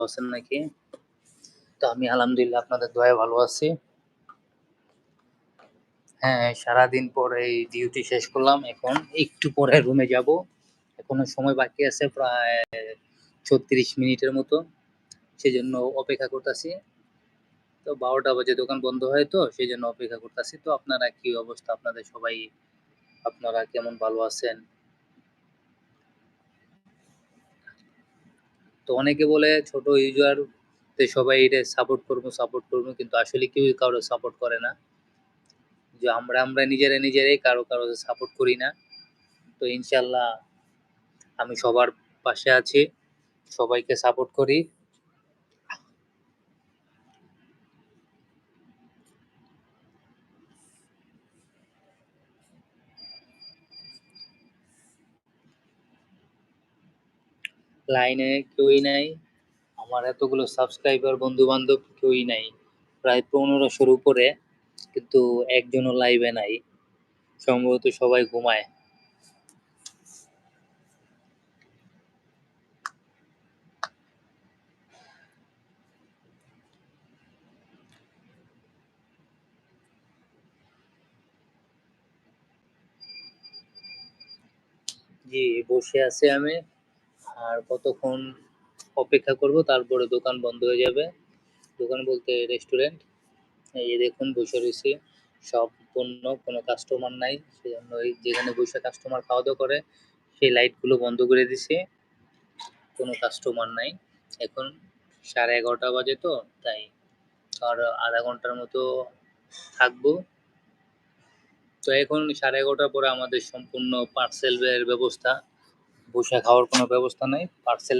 আছেন নাকি? তো আমি আলহামদুলিল্লাহ আপনাদের দোয়ায় ভালো আছি। হ্যাঁ, সারাদিন পর এই ডিউটি শেষ করলাম। এখন একটু পরে রুমে যাবো। এখনো সময় বাকি আছে প্রায় ৩৬ মিনিটের মতো। সেজন্য অপেক্ষা করতাছি। তো ১২টা বাজে দোকান বন্ধ হয় তো সেজন্য অপেক্ষা করতাছি। তো আপনারা কি অবস্থা? আপনাদের সবাই আপনারা কেমন ভালো আছেন? তো অনেকে বলে ছোট ইউজার তে সবাই এটা সাপোর্ট করব কিন্তু আসলে কেউই কারো সাপোর্ট করে না। যে আমরা নিজেরাই কারো সাপোর্ট করি না। তো ইনশাআল্লাহ আমি সবার পাশে আছি। সবাইকে সাপোর্ট করি। লাইনে কেউই নাই। আমার এতগুলো সাবস্ক্রাইবার বন্ধু-বান্ধব কেউই নাই। প্রায় ১৫০০ র উপরে কিন্তু একজনও লাইভে নাই। সম্ভবত সবাই ঘুমায়। জি, বসে আছি আমি। আর কতক্ষণ অপেক্ষা করব তারপরে দোকান বন্ধ হয়ে যাবে। দোকান বলতে রেস্টুরেন্ট। এই যে দেখুন বসে রয়েছি। সম্পূর্ণ কোনো কাস্টমার নাই। সেজন্য ওই যেখানে বসে কাস্টমার খাওয়া-দাওয়া করে সেই লাইটগুলো বন্ধ করে দিছি। কোনো কাস্টমার নাই। এখন 11:30 বাজে তো তাই। আর ০.৫ ঘন্টার মতো থাকবো। তো এখন 11:30 পরে আমাদের সম্পূর্ণ পার্সেল এর ব্যবস্থা। বইসা খাওয়ার কোনো ব্যবস্থা নাই। পার্সেল